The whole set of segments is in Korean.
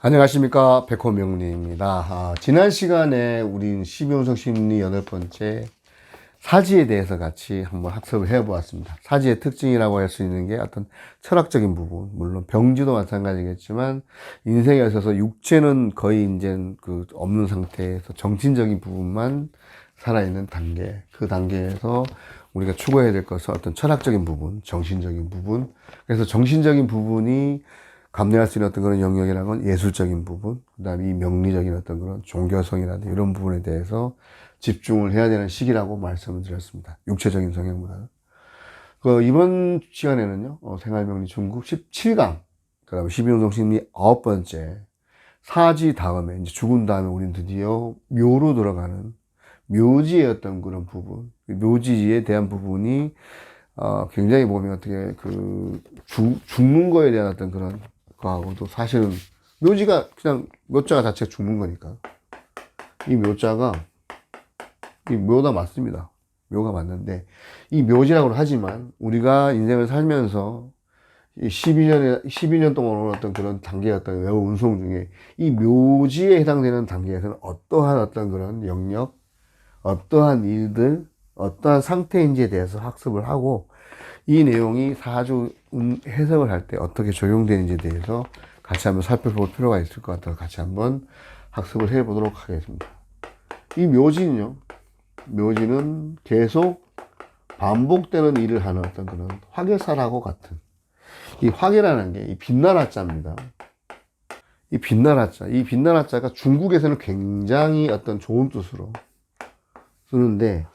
안녕하십니까, 백호명리입니다. 지난 시간에 우린 12운석 심리 8번째 사지에 대해서 같이 한번 학습을 해보았습니다. 사지의 특징이라고 할 수 있는 게 어떤 철학적인 부분, 물론 병지도 마찬가지겠지만 인생에 있어서 육체는 거의 이제 그 없는 상태에서 정신적인 부분만 살아있는 단계, 그 단계에서 우리가 추구해야 될 것은 어떤 철학적인 부분, 정신적인 부분. 그래서 정신적인 부분이 감내할 수 있는 어떤 그런 영역이라는 건 예술적인 부분, 그 다음에 이 명리적인 어떤 그런 종교성이라든지 이런 부분에 대해서 집중을 해야 되는 시기라고 말씀을 드렸습니다. 육체적인 성향보다는. 이번 시간에는요, 생활명리 중국 17강, 그 다음에 12운동 심리 9번째, 사지 다음에, 이제 죽은 다음에 우린 드디어 묘로 들어가는 묘지의 어떤 그런 부분, 묘지에 대한 부분이, 굉장히 보면 어떻게 죽는 거에 대한 어떤 그런 거하고도 사실은 묘지가 그냥 묘자가 자체가 죽는 거니까. 이 묘자가, 이 묘가 맞습니다. 묘가 맞는데, 이 묘지라고는 하지만, 우리가 인생을 살면서, 이 12년 동안 온 어떤 그런 단계였던 외부 운송 중에, 이 묘지에 해당되는 단계에서는 어떠한 어떤 그런 영역, 어떠한 일들, 어떠한 상태인지에 대해서 학습을 하고, 이 내용이 사주 해석을 할 때 어떻게 적용되는지에 대해서 같이 한번 살펴볼 필요가 있을 것 같아서 같이 한번 학습을 해 보도록 하겠습니다. 이 묘지는요, 묘지는 계속 반복되는 일을 하는 어떤 그런 화개살하고 같은, 이 화개라는 게 이 빛나라 자입니다. 이 빛나라 자, 이 빛나라 자가 중국에서는 굉장히 어떤 좋은 뜻으로 쓰는데,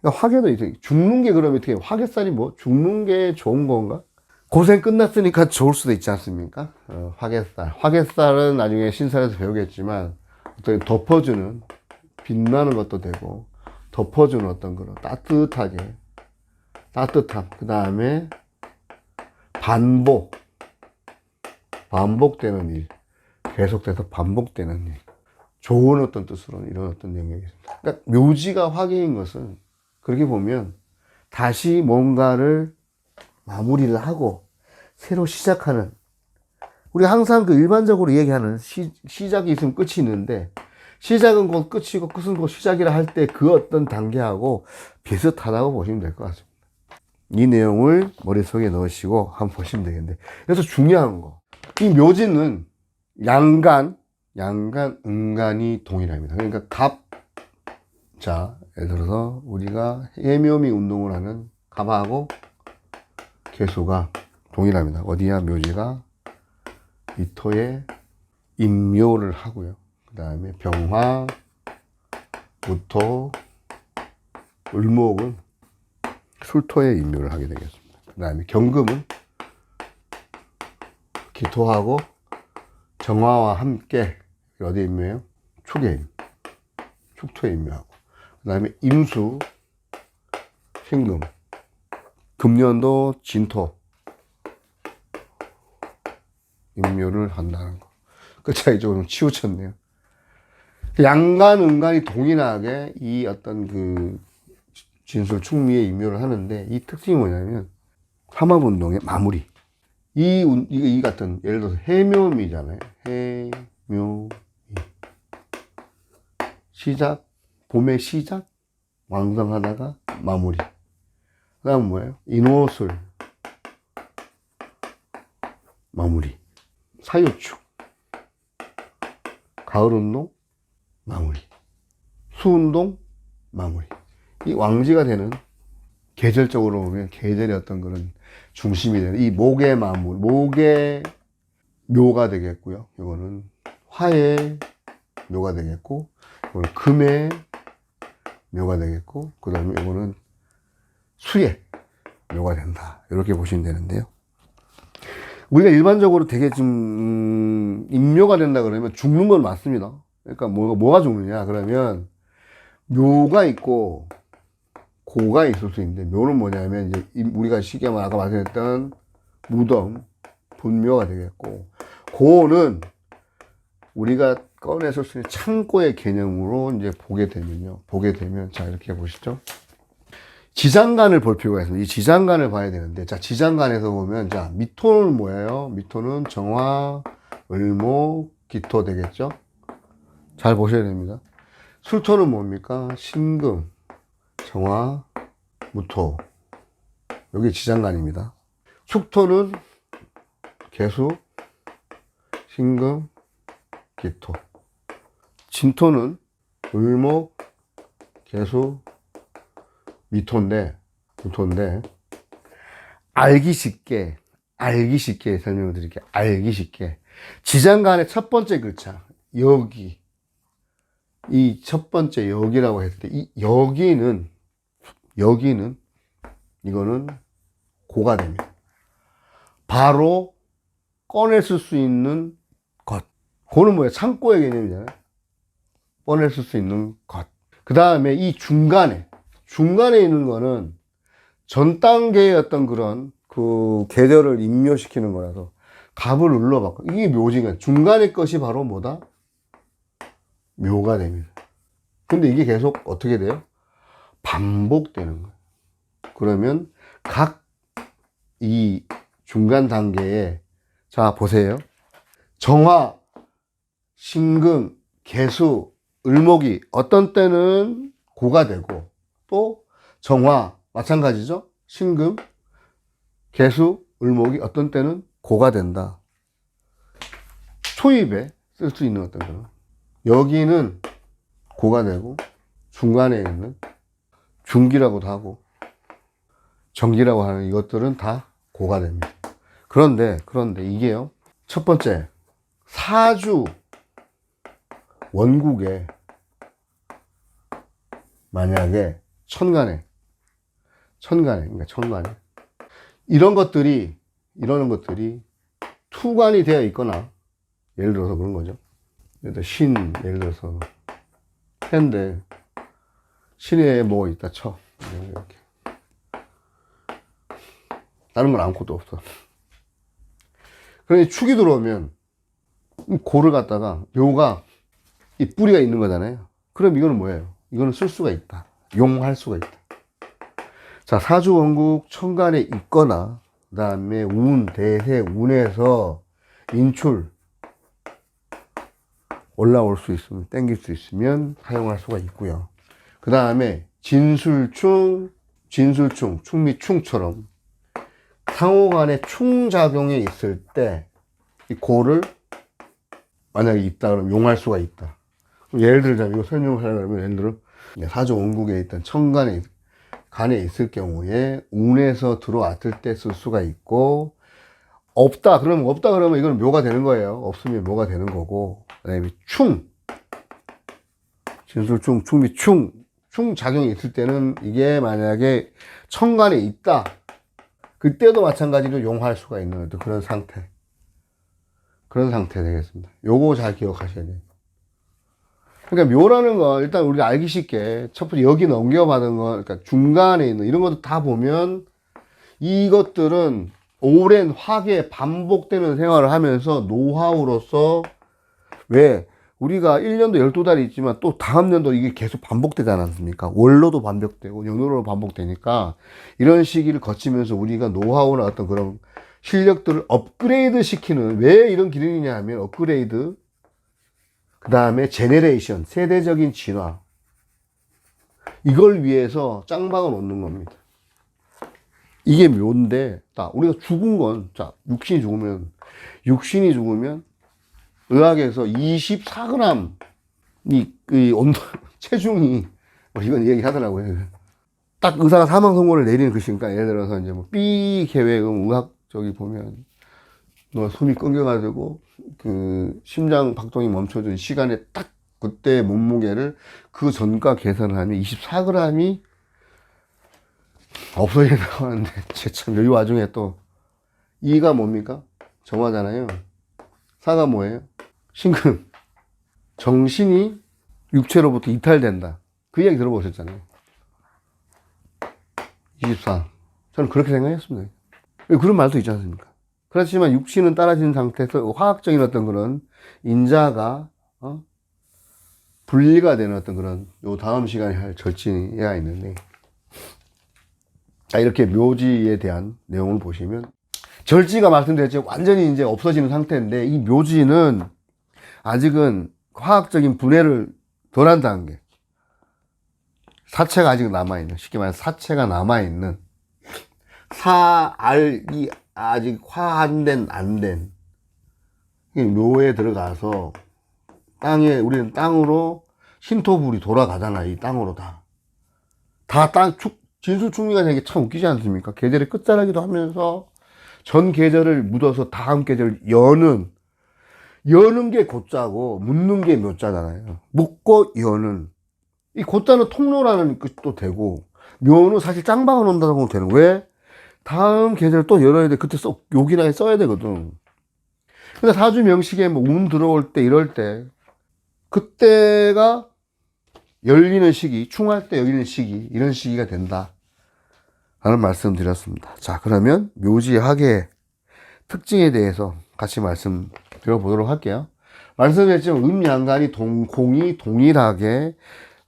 그러니까 화개도 이제 죽는 게 그러면 어떻게 화개살이 뭐 죽는 게 좋은 건가? 고생 끝났으니까 좋을 수도 있지 않습니까? 화개살은 나중에 신설에서 배우겠지만 어떤 덮어주는, 빛나는 것도 되고 덮어주는 어떤 그런 따뜻함, 그 다음에 반복되는 일, 계속돼서 반복되는 일, 좋은 어떤 뜻으로는 이런 어떤 영역이 있습니다. 그러니까 묘지가 화개인 것은 그렇게 보면 다시 뭔가를 마무리를 하고 새로 시작하는, 우리가 항상 일반적으로 얘기하는 시작이 있으면 끝이 있는데, 시작은 곧 끝이고 끝은 곧 시작이라 할 때 그 어떤 단계하고 비슷하다고 보시면 될 것 같습니다. 이 내용을 머릿속에 넣으시고 한번 보시면 되겠는데, 그래서 중요한 거, 이 묘지는 양간, 음간이 동일합니다. 그러니까 예를 들어서 우리가 해묘미 운동을 하는 갑하고 개수가 동일합니다. 어디야? 묘지가 이토에 임묘를 하고요. 그 다음에 병화, 무토, 을목은 술토에 임묘를 하게 되겠습니다. 그 다음에 경금은 기토하고 정화와 함께 어디에 임묘해요? 축토에 임묘하고, 그 다음에 임수, 신금, 금년도 진토 임묘를 한다는 거. 그 차이 조금 치우쳤네요. 양간, 음간이 동일하게 이 어떤 진술, 충미에 임묘를 하는데, 이 특징이 뭐냐면 삼합운동의 마무리. 이 같은, 예를 들어서 해묘미잖아요. 해묘미. 봄의 시작, 왕성하다가 마무리. 그 다음 뭐예요? 인호술, 마무리. 사유축, 가을운동, 마무리. 수운동, 마무리. 이 왕지가 되는, 계절적으로 보면 계절의 어떤 그런 중심이 되는 이 목의 마무리, 목의 묘가 되겠고요. 이거는 화의 묘가 되겠고, 이거는 금의 묘가 되겠고, 그 다음에 이거는 수의 묘가 된다. 이렇게 보시면 되는데요. 우리가 일반적으로 되게 좀, 임묘가 된다 그러면 죽는 건 맞습니다. 그러니까 뭐가 죽느냐? 그러면 묘가 있고 고가 있을 수 있는데, 묘는 뭐냐면 이제 우리가 쉽게 말하면 아까 말씀했던 무덤, 분묘가 되겠고, 고는 우리가 꺼내서 쓰는 창고의 개념으로 이제 보게 되면, 자, 이렇게 보시죠. 지장간을 볼 필요가 있습니다. 이 지장간을 봐야 되는데, 자, 지장간에서 보면, 자, 미토는 뭐예요? 미토는 정화, 을목, 기토 되겠죠? 잘 보셔야 됩니다. 술토는 뭡니까? 신금, 정화, 무토. 여기 지장간입니다. 축토는 개수, 신금, 기토. 진토는 을목, 개수, 미토인데, 알기 쉽게 설명을 드릴게요. 알기 쉽게. 지장간의 첫 번째 글자, 여기. 이 첫 번째 여기라고 했을 때, 이 여기는, 이거는 고가 됩니다. 바로 꺼냈을 수 있는 것. 고는 뭐예요? 창고의 개념이잖아요. 꺼냈을 수 있는 것. 그 다음에 이 중간에 있는 거는 전 단계의 어떤 그런 그 계절을 임묘시키는 거라서 갑을 눌러봤고, 이게 묘지가 중간의 것이 바로 뭐다? 묘가 됩니다. 근데 이게 계속 어떻게 돼요? 반복되는 거예요. 그러면 각 이 중간 단계에, 자 보세요. 정화, 신금, 개수, 을목이 어떤 때는 고가 되고, 또 정화 마찬가지죠. 신금, 개수, 을목이 어떤 때는 고가 된다. 초입에 쓸 수 있는 어떤 그런, 여기는 고가 되고 중간에 있는 중기라고도 하고 정기라고 하는 이것들은 다 고가 됩니다. 그런데 이게요, 첫 번째 사주 원국에 만약에 천간에 이런 것들이 투관이 되어 있거나, 예를 들어서 그런 거죠. 예를 들어서 해인데 신에 뭐 있다 쳐, 이렇게 다른 건 아무것도 없어. 그러니 축이 들어오면 고를 갖다가 묘가 이 뿌리가 있는 거잖아요. 그럼 이거는 뭐예요? 이거는 쓸 수가 있다, 용할 수가 있다. 자, 사주원국 천간에 있거나, 그 다음에 운, 대세, 운에서 인출 올라올 수 있으면, 땡길 수 있으면 사용할 수가 있고요. 그 다음에 진술충, 충미충처럼 상호간에 충작용이 있을 때 이 고를 만약에 있다 그러면 용할 수가 있다. 예를 들자면, 이거 설명을 하려면, 예를 들어 사주원국에 있던 천간에 간에 있을 경우에 운에서 들어왔을 때 쓸 수가 있고, 없다 그러면 이건 묘가 되는 거예요. 없으면 묘가 되는 거고, 그 다음에 진술충, 충미충, 충작용이 있을 때는 이게 만약에 천간에 있다, 그때도 마찬가지로 용할 수가 있는 그런 상태 되겠습니다. 요거 잘 기억하셔야 돼요. 그러니까 묘라는 건 일단 우리가 알기 쉽게, 첫 번째 여기 넘겨받은 건, 그러니까 중간에 있는 이런 것도 다 보면, 이것들은 오랜 화계 반복되는 생활을 하면서 노하우로서, 왜 우리가 1년도 12달이 있지만 또 다음 년도 이게 계속 반복되지 않았습니까? 월로도 반복되고 연으로 반복되니까, 이런 시기를 거치면서 우리가 노하우나 어떤 그런 실력들을 업그레이드 시키는, 왜 이런 기능이냐 하면 업그레이드, 그 다음에 제네레이션, 세대적인 진화, 이걸 위해서 짱박을 놓는 겁니다. 이게 묘인데, 우리가 죽은 건, 육신이 죽으면 의학에서 24g 이 온도, 체중이, 이건 얘기하더라고요. 딱 의사가 사망 선고를 내리는 그 시간, 예를 들어서 이제 뭐 B 계획은 의학 저기 보면 너 숨이 끊겨가지고 그 심장 박동이 멈춰진 시간에 딱 그때 몸무게를 그 전과 계산을 하면 24g이 없어진다고 하는데, 참, 이 와중에 또 이가 뭡니까? 정화잖아요. 사가 뭐예요? 신금. 정신이 육체로부터 이탈된다. 그 이야기 들어보셨잖아요. 24. 저는 그렇게 생각했습니다. 그런 말도 있지 않습니까? 그렇지만 육신은 따라진 상태에서 화학적인 어떤 그런 인자가 분리가 되는 어떤 그런, 요 다음 시간에 할 절친이가 있는데, 이렇게 묘지에 대한 내용을 보시면, 절지가 말씀드렸죠. 완전히 이제 없어지는 상태인데, 이 묘지는 아직은 화학적인 분해를 덜 한 단계. 사체가 아직 남아있는, 쉽게 말해서 사체가 남아있는, 알이 아직 화한된, 안 된, 묘에 들어가서, 우리는 땅으로, 신토불이 돌아가잖아, 이 땅으로 다. 진수충리가 되는 게 참 웃기지 않습니까? 계절의 끝자라기도 하면서, 전 계절을 묻어서 다음 계절을 여는 게 고자고, 묻는 게 묘자잖아요. 묻고 여는. 이 고자는 통로라는 뜻도 되고, 묘는 사실 짱박아 놓는다고 보면 되는. 왜? 다음 계절 또 열어야 돼. 그때 요긴하게 써야 되거든. 근데 사주 명식에 뭐 운 들어올 때 이럴 때, 그때가 열리는 시기, 충할 때 열리는 시기, 이런 시기가 된다. 라는 말씀 드렸습니다. 자, 그러면 묘지 학의 특징에 대해서 같이 말씀드려보도록 할게요. 말씀드렸지만 음양간이 공이 동일하게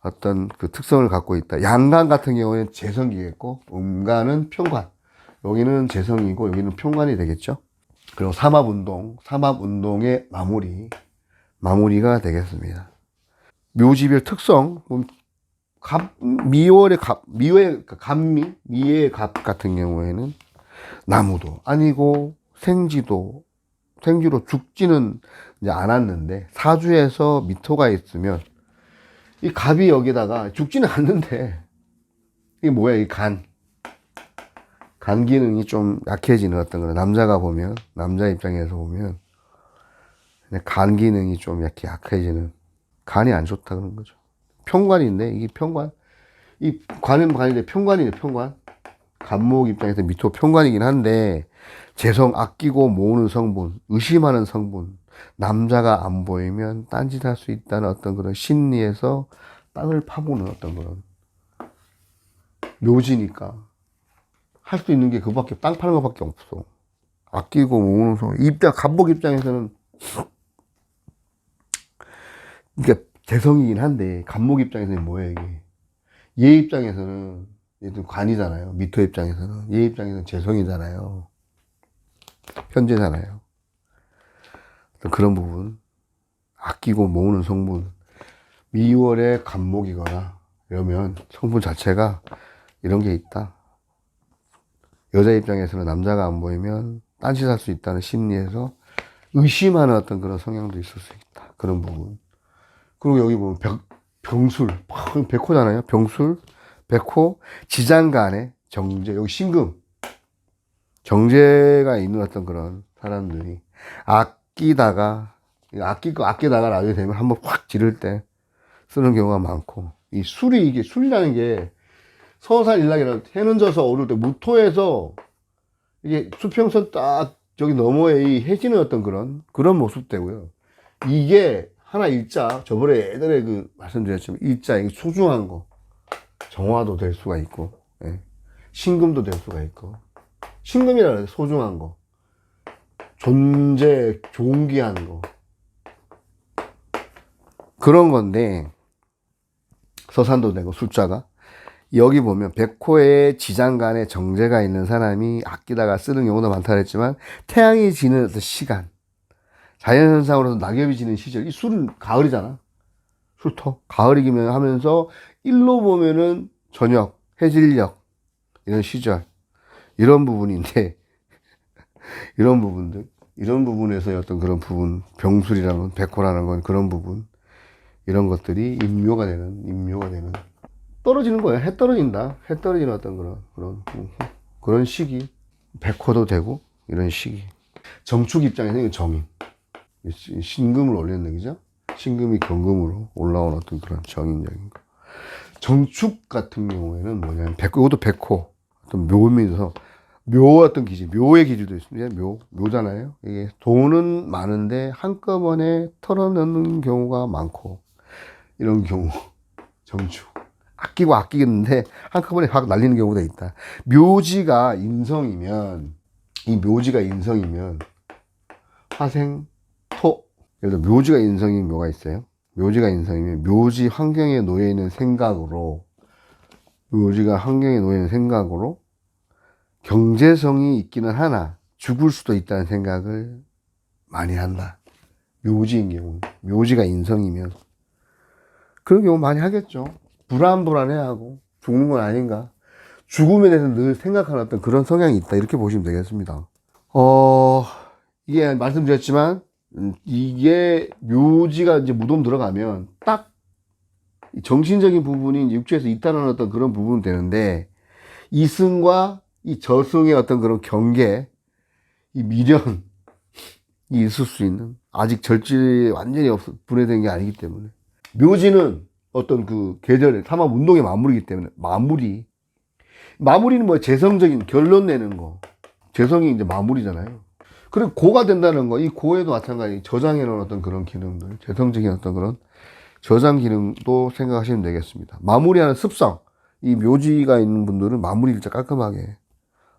어떤 그 특성을 갖고 있다. 양간 같은 경우에는 재성이겠고, 음간은 평관. 여기는 재성이고, 여기는 평관이 되겠죠. 그리고 삼합운동의 마무리가 되겠습니다. 묘지별 특성, 미의 갑 같은 경우에는 나무도 아니고, 생지로 죽지는 이제 않았는데, 사주에서 미토가 있으면, 이 갑이 여기다가 죽지는 않는데, 이게 뭐야, 이 간 기능이 좀 약해지는 어떤 거는 남자 입장에서 보면, 간 기능이 좀 이렇게 약해지는, 간이 안 좋다 그런 거죠. 평관인데, 이게 평관. 이 관은 관인데 평관이네, 평관. 간목 입장에서 미토 평관이긴 한데, 재성 아끼고 모으는 성분, 의심하는 성분, 남자가 안 보이면 딴짓할 수 있다는 어떤 그런 심리에서 땅을 파보는 어떤 그런 묘지니까 할 수 있는 게 그밖에, 땅 파는 것밖에 없어. 아끼고 모으는 성분. 간목 입장에서는 그러니까 재성이긴 한데, 간목 입장에서는 뭐예요, 이게? 얘 입장에서는 얘도 관이잖아요. 미토 입장에서는. 얘 입장에서는 재성이잖아요. 현재잖아요. 그런 부분, 아끼고 모으는 성분, 미월의 간목이거나 이러면 성분 자체가 이런 게 있다. 여자 입장에서는 남자가 안 보이면 딴짓할 수 있다는 심리에서 의심하는 어떤 그런 성향도 있을 수 있다. 그런 부분. 그리고 여기 보면 병술, 백호잖아요. 병술, 백호, 지장간에 정제, 여기 신금, 정제가 있는 어떤 그런 사람들이 아끼다가 나중에 되면 한번 확 지를 때 쓰는 경우가 많고, 이 술이라는 게 서산일락이라고 해는 져서 오를 때 무토에서 이게 수평선 딱 저기 너머에 이 해지는 어떤 그런 모습 되고요. 이게 하나 일자, 저번에 예전에 말씀드렸지만 일자, 이게 소중한 거, 정화도 될 수가 있고, 예. 신금도 될 수가 있고, 신금이라는 게 소중한 거, 존귀한 거, 그런 건데, 서산도 되고, 숫자가. 여기 보면, 백호의 지장간에 정제가 있는 사람이 아끼다가 쓰는 경우도 많다 그랬지만, 태양이 지는 시간, 자연현상으로서 낙엽이 지는 시절, 이 술은 가을이잖아. 술토. 가을이기면 하면서, 일로 보면은 저녁, 해질녘, 이런 시절. 이런 부분인데, 이런 부분에서의 어떤 그런 부분, 병술이라는 건, 백호라는 건 그런 부분, 이런 것들이 임묘가 되는, 떨어지는 거예요. 해 떨어지는 어떤 그런 시기. 백호도 되고, 이런 시기. 정축 입장에서는 정인. 신금을 올렸는 거죠. 신금이 경금으로 올라온 어떤 그런 정인적인 거. 정축 같은 경우에는 뭐냐면, 이것도 백호. 어떤 묘면서, 어떤 기질, 묘의 기질도 있습니다. 묘잖아요. 이게 돈은 많은데 한꺼번에 털어넣는 경우가 많고, 이런 경우, 정축. 아끼겠는데 한꺼번에 확 날리는 경우가 있다. 묘지가 인성이면, 화생, 토. 예를 들어 묘지가 인성인 묘가 있어요. 묘지가 인성이면 묘지 환경에 놓여 있는 생각으로, 경제성이 있기는 하나 죽을 수도 있다는 생각을 많이 한다. 묘지인 경우, 묘지가 인성이면 그런 경우 많이 하겠죠. 불안해하고 죽는 건 아닌가, 죽음에 대해서 늘 생각하는 어떤 그런 성향이 있다, 이렇게 보시면 되겠습니다. 이게 말씀드렸지만 이게 묘지가 이제 무덤 들어가면 딱 정신적인 부분이 육체에서 이탈하는 어떤 그런 부분은 되는데, 이승과 이 저승의 어떤 그런 경계, 이 미련이 있을 수 있는, 아직 절질이 완전히 분해된 게 아니기 때문에. 묘지는 어떤 그 계절의 삼합 운동의 마무리이기 때문에, 마무리는 뭐 재성적인 결론 내는 거, 재성이 이제 마무리잖아요. 그리고 고가 된다는 거, 이 고에도 마찬가지 저장해 놓은 어떤 그런 기능들, 재성적인 어떤 그런 저장 기능도 생각하시면 되겠습니다. 마무리하는 습성, 이 묘지가 있는 분들은 마무리를 진짜 깔끔하게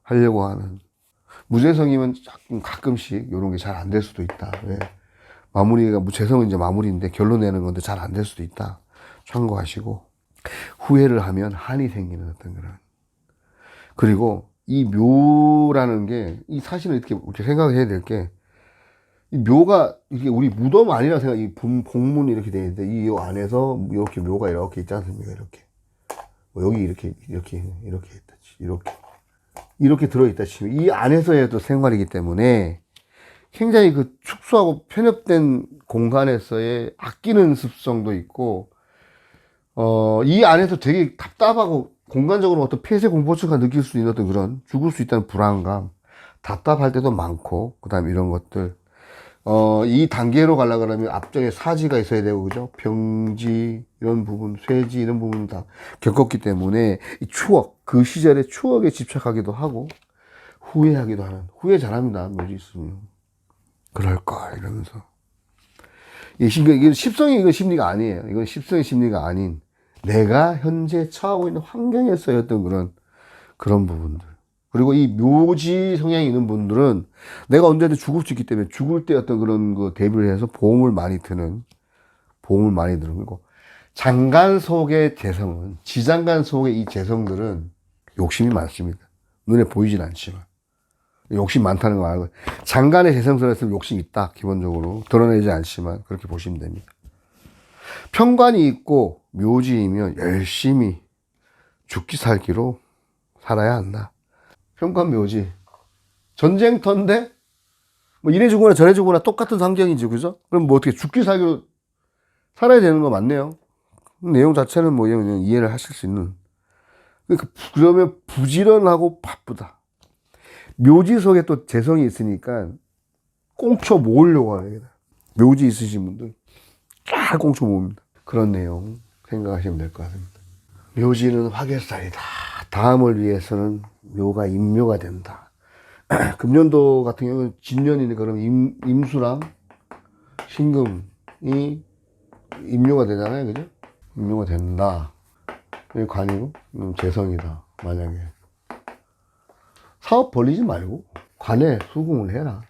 하려고 하는, 무재성이면 가끔씩 이런 게 잘 안 될 수도 있다. 왜? 마무리가, 무재성은 이제 마무리인데 결론 내는 건데 잘 안 될 수도 있다. 참고하시고, 후회를 하면 한이 생기는 어떤 그런. 그리고 이 묘라는 게, 이 사실은 이렇게 생각해야 될 게, 이 묘가 이게 우리 무덤 아니라 생각, 이 복문이 이렇게 되어 있는데, 이 안에서 이렇게 묘가 이렇게 있지 않습니까? 이렇게. 여기 이렇게 있다. 이렇게 들어있다 치면, 이 안에서의 또 생활이기 때문에 굉장히 그 축소하고 편협된 공간에서의 아끼는 습성도 있고, 이 안에서 되게 답답하고 공간적으로 어떤 폐쇄 공포증가 느낄 수 있는 어떤 그런, 죽을 수 있다는 불안감, 답답할 때도 많고, 그 다음에 이런 것들, 이 단계로 가려고 그러면 앞쪽에 사지가 있어야 되고, 그죠? 병지, 이런 부분, 쇠지, 이런 부분 다 겪었기 때문에, 이 추억, 그 시절의 추억에 집착하기도 하고, 후회하기도 하는, 후회 잘합니다. 묘지 있으면. 그럴걸, 이러면서. 이건 십성의 이건 심리가 아니에요. 이건 십성의 심리가 아닌, 내가 현재 처하고 있는 환경에서의 어떤 그런 부분들. 그리고 이 묘지 성향이 있는 분들은 내가 언제든 죽을 수 있기 때문에 죽을 때 어떤 그런 거 대비를 해서 보험을 많이 드는. 그리고 장간 속의 재성은, 지장간 속의 이 재성들은 욕심이 많습니다. 눈에 보이진 않지만. 욕심 많다는 거 알고. 장간의 재성들에서 욕심이 있다. 기본적으로. 드러내지 않지만 그렇게 보시면 됩니다. 편관이 있고 묘지이면 열심히 죽기 살기로 살아야 한다. 편관 묘지. 전쟁터인데, 뭐 이래 주거나 저래 주거나 똑같은 환경이지, 그죠? 그럼 뭐 어떻게 죽기 살기로 살아야 되는 거 맞네요. 내용 자체는 뭐 그냥 이해를 하실 수 있는. 그러면 부지런하고 바쁘다. 묘지 속에 또 재성이 있으니까 꽁쳐 모으려고 하게 돼. 묘지 있으신 분들 쫙 꽁쳐 모읍니다. 그런 내용 생각하시면 될 것 같습니다. 묘지는 화개살이다. 다음을 위해서는 묘가 임묘가 된다. 금년도 같은 경우는 진년이니까 그럼 임수랑 신금이 임묘가 되잖아요. 그죠? 임묘가 된다. 여기 관이고, 재성이다. 만약에. 사업 벌리지 말고, 관에 수긍을 해라.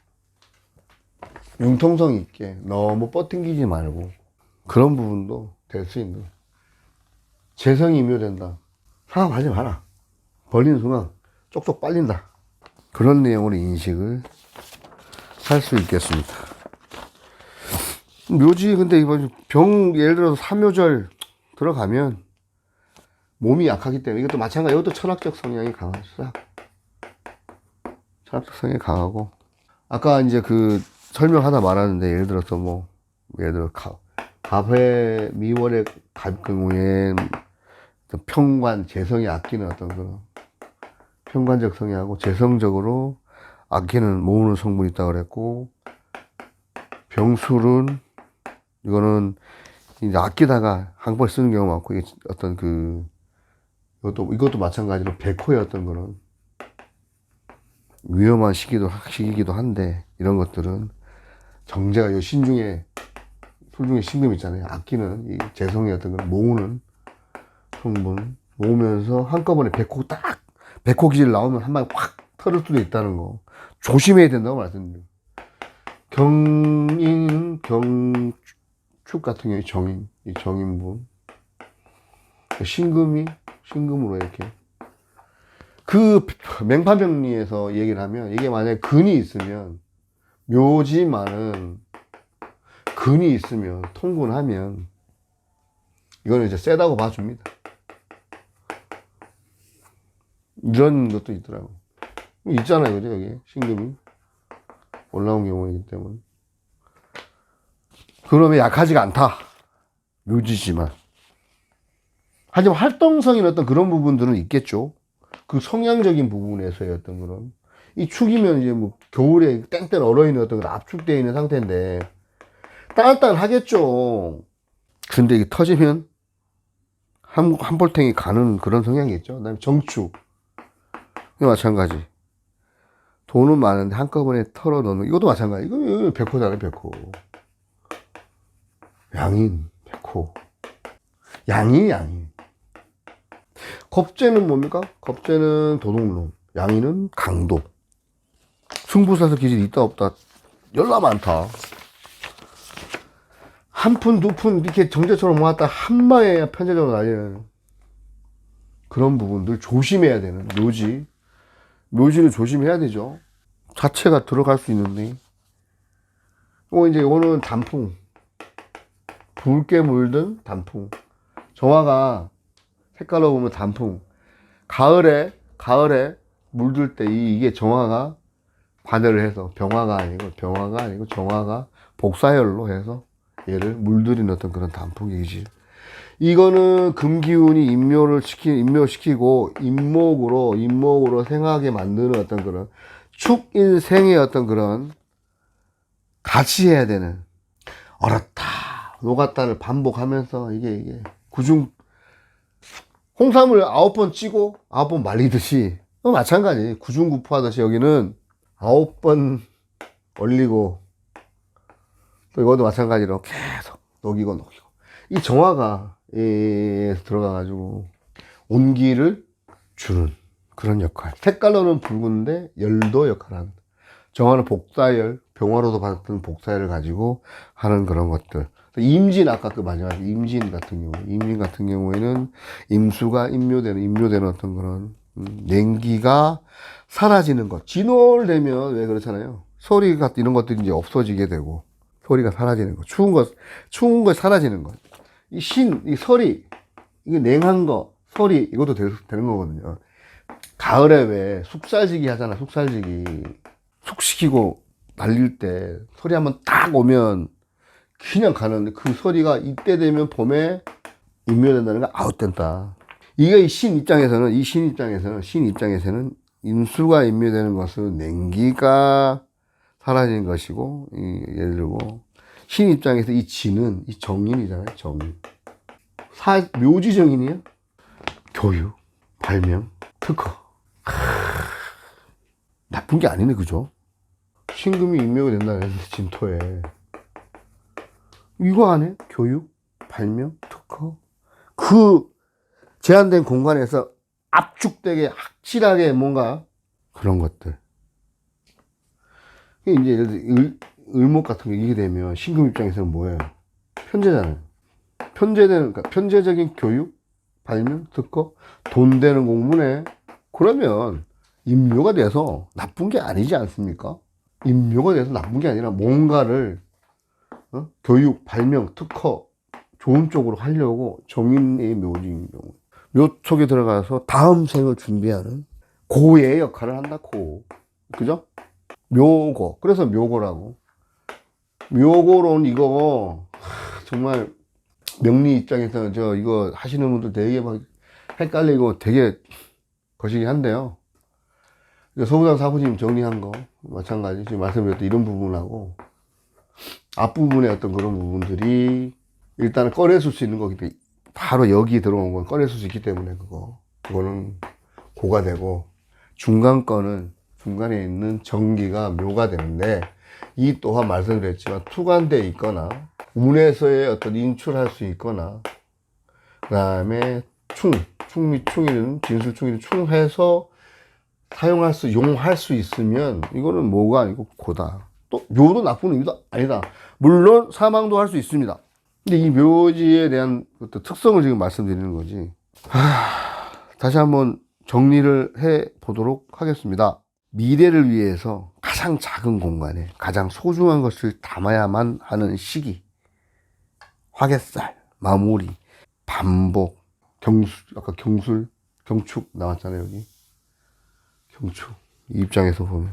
융통성 있게, 너무 뻗팅기지 말고, 그런 부분도 될 수 있는. 재성이 임묘된다. 사업하지 마라. 벌리는 순간 쪽쪽 빨린다. 그런 내용으로 인식을 할 수 있겠습니다. 묘지, 근데 이번 예를 들어서 삼묘절 들어가면 몸이 약하기 때문에, 이것도 마찬가지, 이것도 철학적 성향이 강하죠. 철학적 성향이 강하고, 아까 이제 그 설명하다 말았는데, 예를 들어서 갑회, 미월에 갈 경우에 평관, 재성이 아끼는 어떤 그런 평관적 성향하고 재성적으로 아끼는 모으는 성분이 있다고 그랬고, 병술은 이거는 이제 아끼다가 한 번 쓰는 경우가 많고, 이게 어떤 이것도 마찬가지로 백호의 어떤 그런 위험한 시기이기도 한데, 이런 것들은 정제가 요 술 중에 신금 있잖아요. 아끼는 이 재성의 어떤 걸 모으는 성분, 모으면서 한꺼번에 백호 기질 나오면 한 방에 확 털을 수도 있다는 거. 조심해야 된다고 말씀드려요. 경축 같은 경우에 이 정인분. 신금으로 이렇게. 그 맹파병리에서 얘기를 하면, 이게 만약에 근이 있으면, 묘지만은 근이 있으면, 통근하면, 이거는 이제 세다고 봐줍니다. 이런 것도 있더라고. 있잖아요, 그죠? 여기 신금이 올라온 경우이기 때문에. 그러면 약하지가 않다. 묘지지만. 하지만 활동성인 어떤 그런 부분들은 있겠죠. 그 성향적인 부분에서의 어떤 그런. 이 축이면 이제 뭐 겨울에 땡땡 얼어있는 어떤 그런 압축되어 있는 상태인데, 따뜻하겠죠. 근데 이게 터지면 한 볼탱이 가는 그런 성향이 있죠. 그 다음에 정축. 마찬가지. 돈은 많은데 한꺼번에 털어 넣는, 이것도 마찬가지. 이거 백호잖아요, 백호. 양인, 백호. 양인. 겁재는 뭡니까? 겁재는 도둑놈. 양인은 강도. 승부사서 기질이 있다, 없다. 열나 많다. 한 푼, 두 푼, 이렇게 정제처럼 모았다 한 방에 편제적으로 날리는 그런 부분들 조심해야 되는, 묘지를 조심해야 되죠. 자체가 들어갈 수 있는데. 이제 이거는 단풍. 붉게 물든 단풍. 정화가 색깔로 보면 단풍. 가을에 물들 때 이게 정화가 반대를 해서 병화가 아니고 정화가 복사열로 해서 얘를 물들이는 어떤 그런 단풍이지. 이거는 금기운이 임묘시키고 임목으로 생하게 만드는 어떤 그런 축일생의 어떤 그런 같이 해야 되는, 얼었다 녹았다를 반복하면서 이게 홍삼을 9번 찌고 9번 말리듯이 마찬가지. 구중구포하듯이 여기는 9번 얼리고, 또 이것도 마찬가지로 계속 녹이고 이 정화가 들어가가지고 온기를 주는 그런 역할. 색깔로는 붉은데 열도 역할하는, 정화는 복사열, 병화로도 받았던 복사열을 가지고 하는 그런 것들. 임진, 아까 그 마지막 임진 같은 경우에는 임수가 임묘되는 어떤 그런 냉기가 사라지는 것. 진월되면 왜 그렇잖아요. 소리 같은 이런 것들이 이제 없어지게 되고, 소리가 사라지는 것. 추운 거 사라지는 것. 이 소리, 이게 냉한 거, 소리, 이것도 되는 거거든요. 가을에 왜 숙살지기 하잖아, 숙살지기. 숙시키고 말릴 때 소리 한번 딱 오면 그냥 가는데, 그 소리가 이때 되면 봄에 임묘된다는 거 아웃된다. 이게 신 입장에서는 임수가 임묘되는 것은 냉기가 사라지는 것이고, 예를 들고 신 입장에서 이 진은 이 정인이잖아요. 정인. 묘지 정인이에요. 교육, 발명, 특허. 나쁜 게 아니네, 그죠? 신금이 임묘가 된다는 진토에 이거 안에 교육, 발명, 특허, 그 제한된 공간에서 압축되게 확실하게 뭔가 그런 것들. 이제 예를 들어 을목 같은 게 이게 되면 신금 입장에서는 뭐예요? 편제잖아요. 그러니까 편제적인 교육, 발명, 특허, 돈 되는 공부네. 그러면 임묘가 돼서 나쁜 게 아니지 않습니까? 임묘가 돼서 나쁜 게 아니라 뭔가를 교육, 발명, 특허 좋은 쪽으로 하려고 정인의 묘지인 경우, 묘 속에 들어가서 다음 생을 준비하는 고의 역할을 한다. 그죠? 묘고. 그래서 묘고라고. 묘고론 이거 정말 명리 입장에서 이거 하시는 분들 되게 막 헷갈리고 되게 거시기 한데요. 서부장 사부님 정리한 거 마찬가지. 지금 말씀드렸던 이런 부분하고 앞부분의 어떤 그런 부분들이 일단은 꺼내줄 수 있는 거기 때문에, 바로 여기 들어온 건 꺼내줄 수 있기 때문에 그거는 고가 되고, 중간 거는 중간에 있는 정기가 묘가 되는데, 이 또한 말씀드렸지만 투관되어 있거나 운에서의 어떤 인출할 수 있거나, 그 다음에 충이는 진술충이는 충해서 용할 수 있으면 이거는 뭐가 아니고 고다. 또 묘도 나쁜 의미도 아니다. 물론 사망도 할 수 있습니다. 근데 이 묘지에 대한 어떤 특성을 지금 말씀드리는 거지. 다시 한번 정리를 해 보도록 하겠습니다. 미래를 위해서 가장 작은 공간에 가장 소중한 것을 담아야만 하는 시기, 화개살, 마무리, 반복, 아까 경축 나왔잖아요, 여기. 경축. 이 입장에서 보면.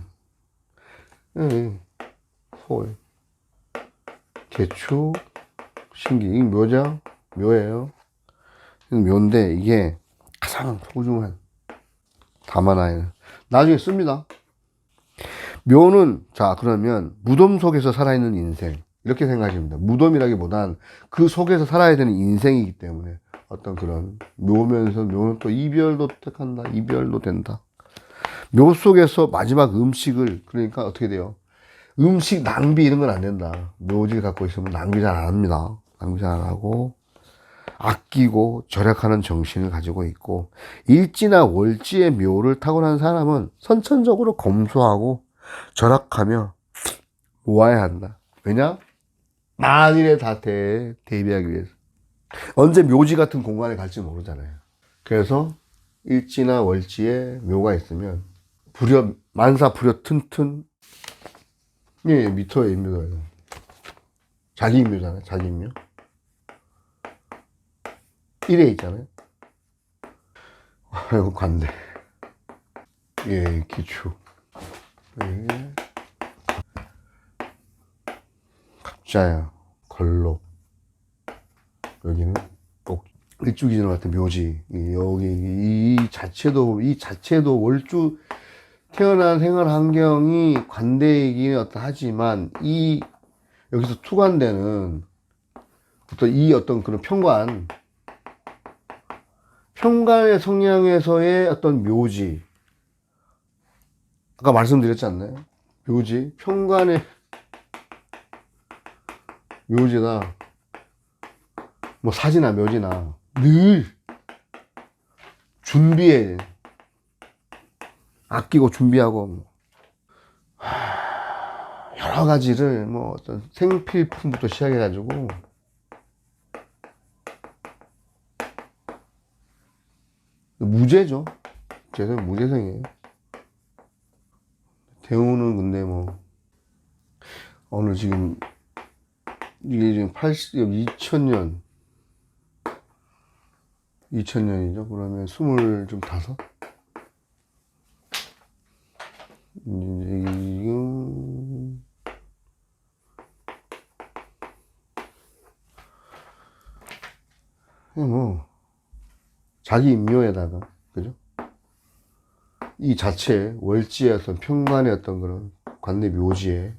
홀. 개축, 신기. 이 묘죠? 묘예요. 묘인데, 이게 가장 소중한 담아놔요. 나중에 씁니다. 묘는, 자, 그러면 무덤 속에서 살아있는 인생. 이렇게 생각하시면 됩니다. 무덤이라기보단 그 속에서 살아야 되는 인생이기 때문에 어떤 그런 묘면서 묘는 또 이별도 택한다. 이별도 된다. 묘 속에서 마지막 음식을, 그러니까 어떻게 돼요? 음식 낭비 이런 건 안 된다. 묘지를 갖고 있으면 낭비 잘 안 합니다. 낭비 잘 안 하고 아끼고 절약하는 정신을 가지고 있고, 일지나 월지의 묘를 타고난 사람은 선천적으로 검소하고 절약하며 모아야 한다. 왜냐? 만일에 다 대비하기 위해서. 언제 묘지 같은 공간에 갈지 모르잖아요. 그래서 일지나 월지에 묘가 있으면 만사 불여 튼튼. 예, 미터의 인묘가 자기 인묘잖아요. 자기 인묘. 1에 있잖아요. 이거 관대. 예, 기축. 예. 갑자야, 걸록. 여기는 꼭 일주기전 같은 묘지. 여기 이 자체도 월주 태어난 생활 환경이 관대이긴 하지만 여기서 투관대는 어떤 그런 평관의 성향에서의 어떤 묘지. 아까 말씀드렸지 않나요? 묘지, 평관의 묘지나 뭐 사지나 묘지나 늘 준비해. 아끼고 준비하고 여러 가지를 뭐 어떤 생필품부터 시작해가지고 무죄죠. 무죄성이에요. 대우는 근데 뭐 오늘 지금 이게 지금 2000년이죠. 그러면 25? 지금 뭐 자기 인묘에다가, 그죠? 이 자체 월지의 어떤 평관의 어떤 그런 관내 묘지에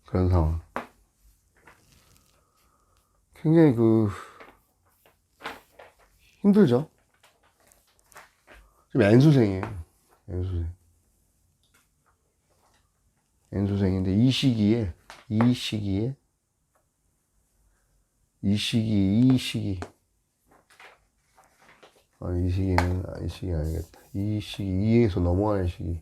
그런 상황. 굉장히 힘들죠? 지금 N수생이에요. N수생인데 이 시기에 이 시기 이 시기 아니겠다. 이 시기 2에서 넘어가는 시기.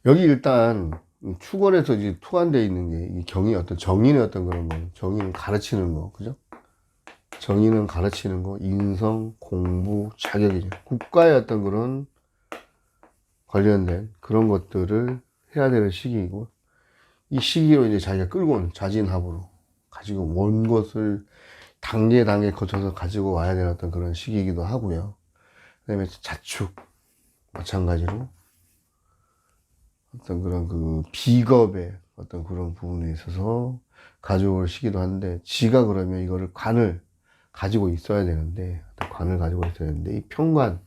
여기 일단 축월에서 이제 투관되어 있는 게 이 경이 어떤 정인의 어떤 그런 거, 정인은 가르치는 거, 그죠? 정인은 가르치는 거, 인성, 공부, 자격이죠. 국가의 어떤 그런 관련된 그런 것들을 해야 되는 시기이고, 이 시기로 이제 자기가 끌고 온 자진합으로 가지고 온 것을 단계 거쳐서 가지고 와야 되는 어떤 그런 시기이기도 하고요. 그 다음에 자축, 마찬가지로 어떤 그런 비겁의 어떤 그런 부분에 있어서 가져올 시기도 한데, 지가 그러면 이거를 관을 가지고 있어야 되는데, 이 평관,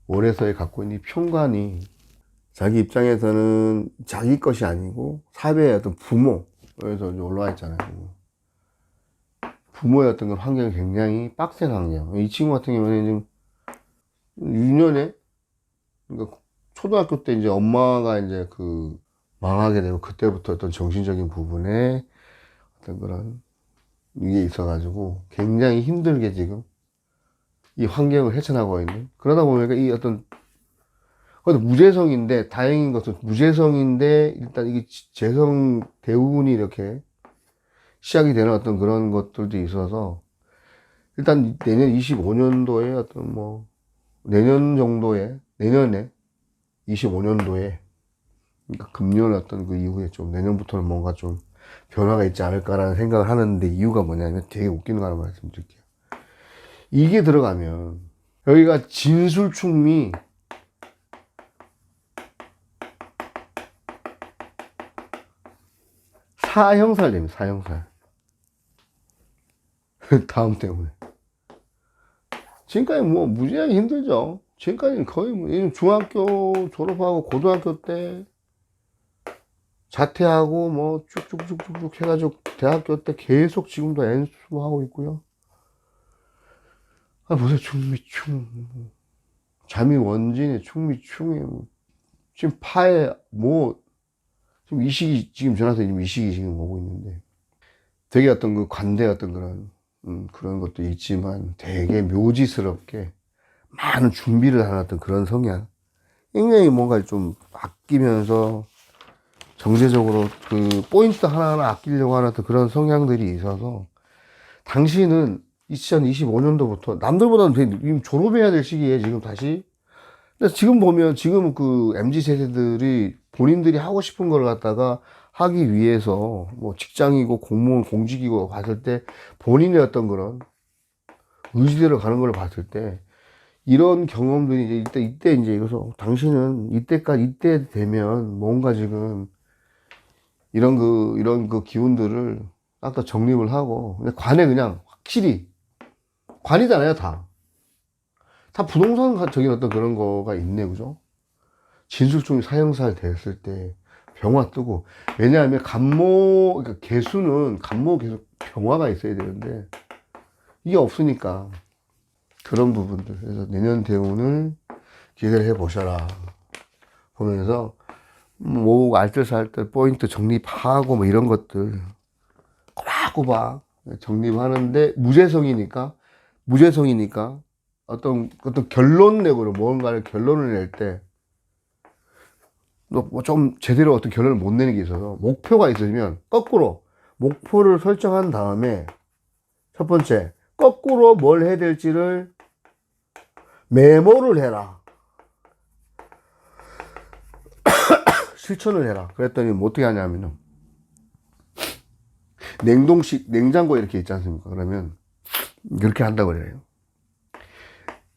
월에서의 갖고 있는 이 평관이 자기 입장에서는 자기 것이 아니고 사회의 어떤 부모에서 올라와 있잖아요. 부모의 어떤 그런 환경이 굉장히 빡센 환경. 이 친구 같은 경우에는 지금 유년에, 그러니까 초등학교 때 이제 엄마가 이제 망하게 되고, 그때부터 어떤 정신적인 부분에 어떤 그런 이게 있어가지고 굉장히 힘들게 지금 이 환경을 헤쳐나가고 있는. 그러다 보니까 이 어떤 무재성인데, 다행인 것은 무재성인데 일단 이게 재성 대운이 이렇게 시작이 되는 어떤 그런 것들도 있어서, 일단 내년 25년도에 어떤 내년에 25년도에, 그러니까 금년 어떤 그 이후에 좀 내년부터는 뭔가 좀 변화가 있지 않을까라는 생각을 하는데, 이유가 뭐냐면 되게 웃기는 거 하나 말씀드릴게요. 이게 들어가면 여기가 진술충미 사형살 됩니다. 사형살. 다음 때문에. 지금까지 뭐 무지하게 힘들죠. 지금까지는 거의 뭐 중학교 졸업하고 고등학교 때 자퇴하고 뭐 쭉쭉쭉쭉 해가지고 대학교 때 계속 지금도 연수하고 있고요. 아, 보세요. 충미충. 잠이 원진에 충미충에 지금 파에 뭐 지금 이 시기 지금 전화서 지금 이 시기 지금 오고 있는데 되게 어떤 그 관대 어떤 그런 것도 있지만 되게 묘지스럽게 많은 준비를 하는 어떤 그런 성향. 굉장히 뭔가 좀 아끼면서 정제적으로 그 포인트 하나하나 아끼려고 하는 어떤 그런 성향들이 있어서 당신은 2025년도부터 남들보다는 되게 졸업해야 될 시기에 지금 다시. 근데 지금 보면 지금 그 MZ 세대들이 본인들이 하고 싶은 걸 갖다가 하기 위해서 뭐 직장이고 공무원 공직이고 봤을 때 본인의 어떤 그런 의지대로 가는 걸 봤을 때 이런 경험들이 이때 이제 이거서 당신은 이때 되면 뭔가 지금 이런 그 기운들을 딱 다 정립을 하고 그냥 관에 그냥 확실히 관이잖아요. 다 부동산적인 어떤 그런 거가 있네. 그죠? 진술중이 사형살 됐을 때 병화 뜨고, 왜냐하면 그러니까 개수는 간모 계속 병화가 있어야 되는데 이게 없으니까 그런 부분들. 그래서 내년 대운을 기대를 해 보셔라 보면서 뭐 알뜰살뜰 포인트 정립하고 뭐 이런 것들 꼬박꼬박 정립하는데 무죄성이니까 어떤 결론 내고로 뭔가를 결론을 낼 때 뭐 좀 제대로 어떤 결론을 못 내는 게 있어서 목표가 있으면 거꾸로 목표를 설정한 다음에 첫 번째 거꾸로 뭘 해야 될지를 메모를 해라. 실천을 해라. 그랬더니 뭐 어떻게 하냐면요. 냉장고 이렇게 있지 않습니까? 그러면 이렇게 한다고 그래요.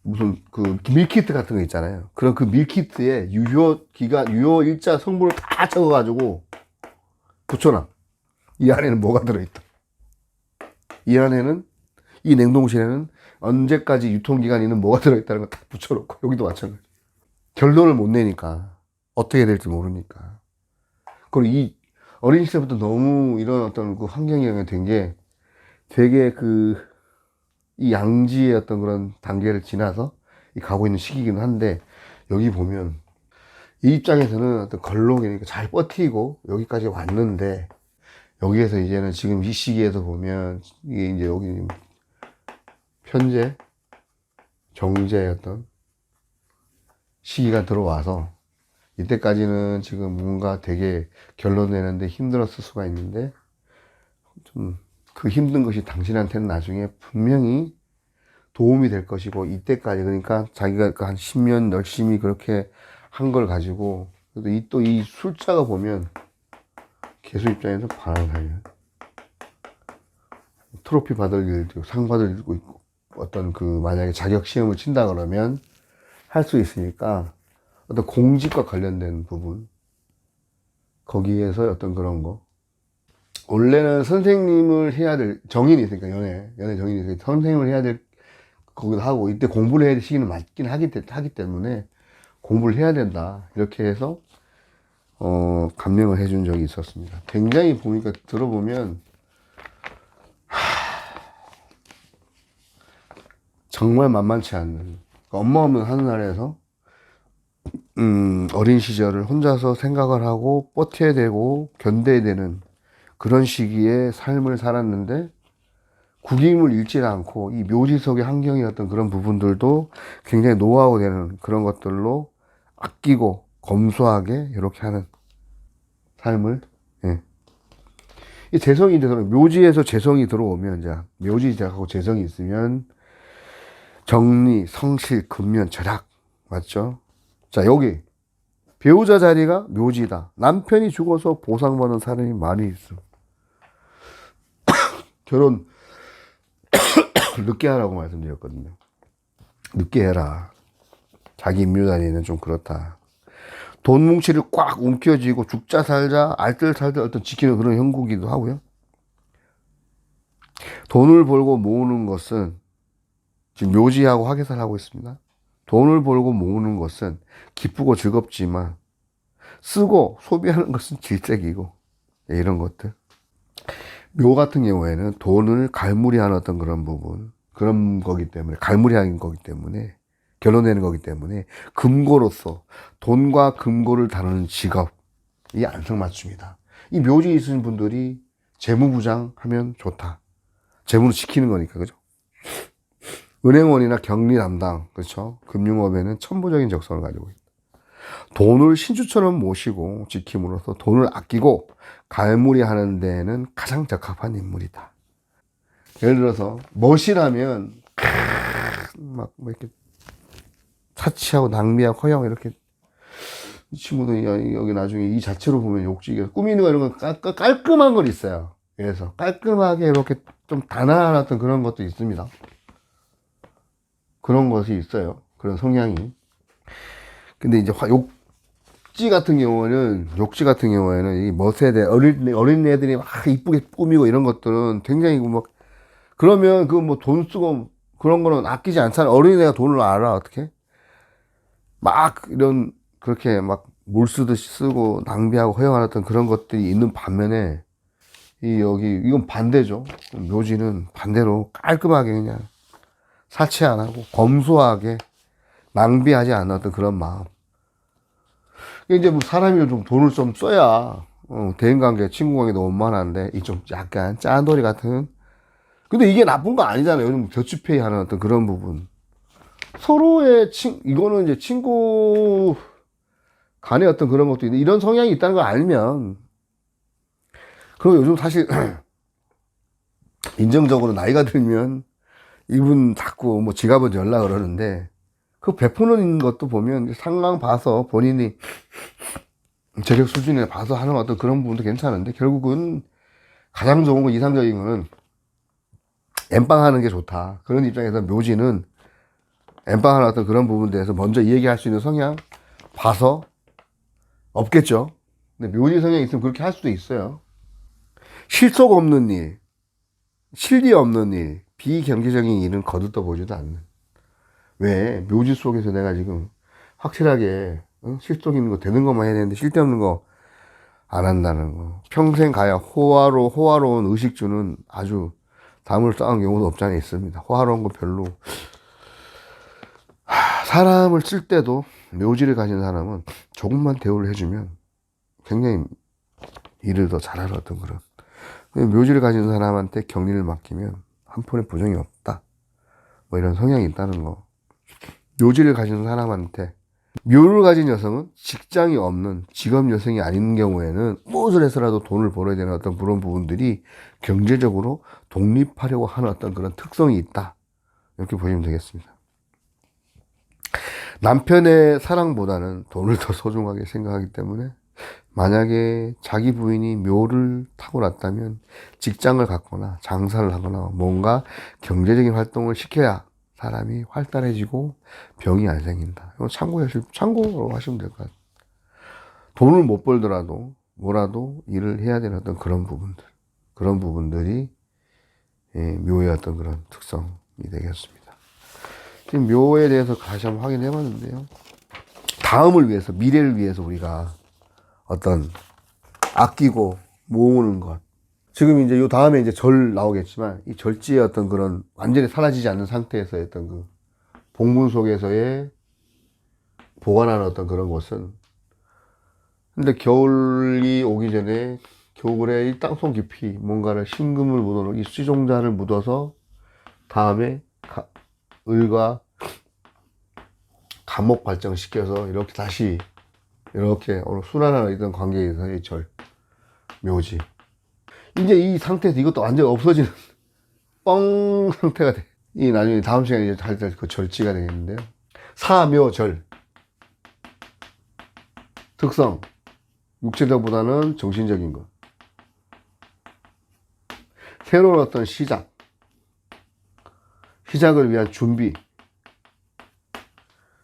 무슨 그 밀키트 같은 거 있잖아요. 그런 그 밀키트에 유효 일자 성분을 다 적어가지고 붙여놔. 이 안에는 뭐가 들어있다. 이 냉동실에는 언제까지 유통기간이는 뭐가 들어있다는 거 다 붙여놓고, 여기도 마찬가지. 결론을 못 내니까 어떻게 될지 모르니까. 그리고 이 어린 시절부터 너무 이런 어떤 그 환경에 영향된 게 되게 이 양지의 어떤 그런 단계를 지나서 가고 있는 시기이긴 한데, 여기 보면 이 입장에서는 어떤 걸록이니까 잘 버티고 여기까지 왔는데, 여기에서 이제는 지금 이 시기에서 보면 이게 이제 여기 편재 정제의 어떤 시기가 들어와서 이때까지는 지금 뭔가 되게 결론 내는데 힘들었을 수가 있는데, 좀 그 힘든 것이 당신한테는 나중에 분명히 도움이 될 것이고, 이때까지 그러니까 자기가 한 10년 열심히 그렇게 한 걸 가지고, 또 이 숫자가 보면 개수 입장에서 반환 살려. 트로피 받을 일도 상 받을 일도 있고, 어떤 만약에 자격 시험을 친다 그러면 할 수 있으니까 어떤 공직과 관련된 부분, 거기에서 어떤 그런 거. 원래는 선생님을 해야 될 정인이 있으니까, 연애 정인이 있으니까 선생님을 해야 될 거기도 하고, 이때 공부를 해야 될 시기는 맞긴 하기 때문에 공부를 해야 된다, 이렇게 해서 감명을 해준 적이 있었습니다. 굉장히 들어보면 정말 만만치 않는, 엄마 없는 하늘나라에서 어린 시절을 혼자서 생각을 하고 버텨야 되고 견뎌야 되는 그런 시기에 삶을 살았는데, 구김을 잃지 않고 이 묘지 속의 환경이었던 그런 부분들도 굉장히 노하우 되는 그런 것들로 아끼고 검소하게 이렇게 하는 삶을, 예. 이 재성이 들어오면, 묘지에서 재성이 들어오면, 이제 묘지하고 재성이 있으면 정리, 성실, 근면, 절약, 맞죠? 자, 여기 배우자 자리가 묘지다. 남편이 죽어서 보상받는 사람이 많이 있어. 결혼 늦게 하라고 말씀드렸거든요. 늦게 해라. 자기 인묘다니는 좀 그렇다. 돈 뭉치를 꽉 움켜쥐고 죽자 살자 알뜰살뜰 어떤 지키는 그런 형국이기도 하고요. 돈을 벌고 모으는 것은 지금 묘지하고 화개사를 하고 있습니다. 돈을 벌고 모으는 것은 기쁘고 즐겁지만 쓰고 소비하는 것은 질색이고 이런 것들. 묘 같은 경우에는 돈을 갈무리하는 어떤 그런 부분, 그런 거기 때문에, 갈무리하는 거기 때문에, 결혼되는 거기 때문에 금고로서 돈과 금고를 다루는 직업이 안성맞춤이다. 이 묘지에 있으신 분들이 재무부장 하면 좋다. 재무를 지키는 거니까, 그죠? 은행원이나 격리 담당, 그렇죠? 금융업에는 천부적인 적성을 가지고 있다. 돈을 신주처럼 모시고 지킴으로써 돈을 아끼고 갈무리 하는 데에는 가장 적합한 인물이다. 예를 들어서 멋이라면 막 뭐 이렇게 사치하고 낭비하고 허영 이렇게 이 친구도 여기 나중에 이 자체로 보면 욕지게 꾸미는 거 이런 거 깔끔한 건 있어요. 그래서 깔끔하게 이렇게 좀 단아한 그런 것도 있습니다. 그런 것이 있어요. 그런 성향이. 근데 이제 욕지 같은 경우에는 이 멋에 대해 어린 애들이 막 이쁘게 꾸미고 이런 것들은 굉장히 막 그러면 그 뭐 돈 쓰고 그런 거는 아끼지 않잖아. 어린애가 돈을 알아 어떻게? 막 이런 그렇게 막 물 쓰듯이 쓰고 낭비하고 허용하는 그런 것들이 있는 반면에 이건 반대죠. 묘지는 반대로 깔끔하게 그냥 사치 안 하고 검소하게 낭비하지 않았던 그런 마음. 이제 뭐 사람이 좀 돈을 좀 써야 대인관계, 친구관계도 원만한데 이 좀 약간 짠돌이 같은. 근데 이게 나쁜 거 아니잖아요. 요즘 더치페이 하는 어떤 그런 부분. 서로의 이거는 이제 친구 간의 어떤 그런 것도 있는데 이런 성향이 있다는 걸 알면 그리고 요즘 사실 인정적으로 나이가 들면 이분 자꾸 뭐 지갑은 연락 그러는데 그 베푸는 것도 보면 상황 봐서 본인이 재력 수준에 봐서 하는 어떤 그런 부분도 괜찮은데 결국은 가장 좋은 거 이상적인 거는 엠빵하는 게 좋다. 그런 입장에서 묘지는 엠빵하는 어떤 그런 부분에 대해서 먼저 얘기할 수 있는 성향 봐서 없겠죠. 근데 묘지 성향이 있으면 그렇게 할 수도 있어요. 실속 없는 일, 실리 없는 일, 비경제적인 일은 거들떠 보지도 않는. 왜? 묘지 속에서 내가 지금 확실하게 실속 있는 거 되는 것만 해야 되는데 쓸데없는 거 안 한다는 거. 평생 가야 호화로운 의식주는 아주 담을 쌓은 경우도 없지 않아 있습니다. 호화로운 거 별로. 사람을 쓸 때도 묘지를 가진 사람은 조금만 대우를 해주면 굉장히 일을 더 잘하는 어떤 그런. 묘지를 가진 사람한테 격리를 맡기면 한 푼의 부정이 없다. 뭐 이런 성향이 있다는 거. 묘지를 가진 사람한테 묘를 가진 여성은 직장이 없는 직업 여성이 아닌 경우에는 무엇을 해서라도 돈을 벌어야 되는 어떤 그런 부분들이 경제적으로 독립하려고 하는 어떤 그런 특성이 있다. 이렇게 보시면 되겠습니다. 남편의 사랑보다는 돈을 더 소중하게 생각하기 때문에 만약에 자기 부인이 묘를 타고났다면 직장을 갖거나 장사를 하거나 뭔가 경제적인 활동을 시켜야 사람이 활달해지고 병이 안 생긴다. 이거 참고로 하시면 될 것 같아요. 돈을 못 벌더라도 뭐라도 일을 해야 되는 어떤 그런 부분들이 묘의 어떤 그런 특성이 되겠습니다. 지금 묘에 대해서 다시 한번 확인해 봤는데요. 다음을 위해서, 미래를 위해서 우리가 어떤 아끼고 모으는 것. 지금 이제 요 다음에 이제 절 나오겠지만 이 절지의 어떤 그런 완전히 사라지지 않는 상태에서의 어떤 그 봉분 속에서의 보관하는 어떤 그런 것은 근데 겨울이 오기 전에 겨울에 이 땅속 깊이 뭔가를 신금을 묻어놓은 이 수종자를 묻어서 다음에 을과 감목 발정시켜서 이렇게 다시 이렇게 어느 순환하는 이런 관계에서의 절, 묘지. 이제 이 상태에서 이것도 완전히 없어지는 뻥 상태가 돼. 이 나중에 다음 시간에 이제 할 때 그 절지가 되겠는데요. 사묘절. 특성. 육체적보다는 정신적인 것. 새로운 어떤 시작을 위한 준비,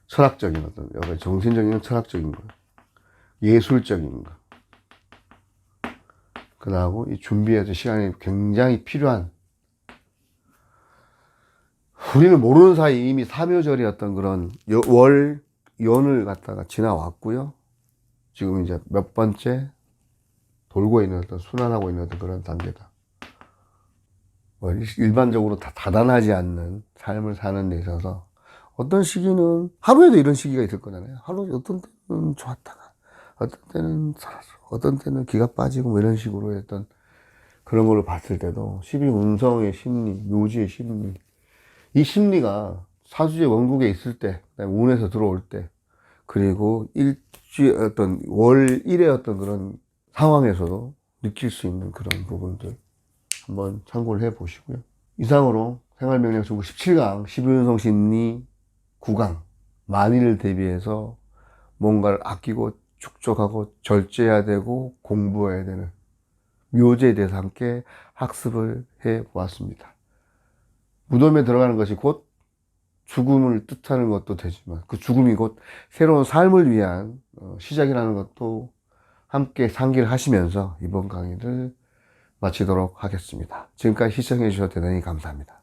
철학적인 어떤, 정신적인 철학적인 거, 예술적인 거. 그러고 이 준비해서 시간이 굉장히 필요한, 우리는 모르는 사이 이미 사묘절이었던 그런 연을 갖다가 지나왔고요. 지금 이제 몇 번째 돌고 있는 어떤 순환하고 있는 어떤 그런 단계다. 일반적으로 다 다단하지 않는 삶을 사는 데 있어서 어떤 시기는 하루에도 이런 시기가 있을 거잖아요. 하루 어떤 때는 좋았다가 어떤 때는 살았어, 어떤 때는 기가 빠지고 뭐 이런 식으로 했던 그런 걸로 봤을 때도 12운성의 심리, 묘지의 심리, 이 심리가 사주의 원국에 있을 때, 운에서 들어올 때, 그리고 어떤 월 1의 어떤 그런 상황에서도 느낄 수 있는 그런 부분들 한번 참고를 해 보시고요. 이상으로 생활명령 중국 17강 12운성 심리 9강 만일을 대비해서 뭔가를 아끼고 축적하고 절제해야 되고 공부해야 되는 묘지에 대해서 함께 학습을 해 보았습니다. 무덤에 들어가는 것이 곧 죽음을 뜻하는 것도 되지만 그 죽음이 곧 새로운 삶을 위한 시작이라는 것도 함께 상기를 하시면서 이번 강의를 마치도록 하겠습니다. 지금까지 시청해 주셔서 대단히 감사합니다.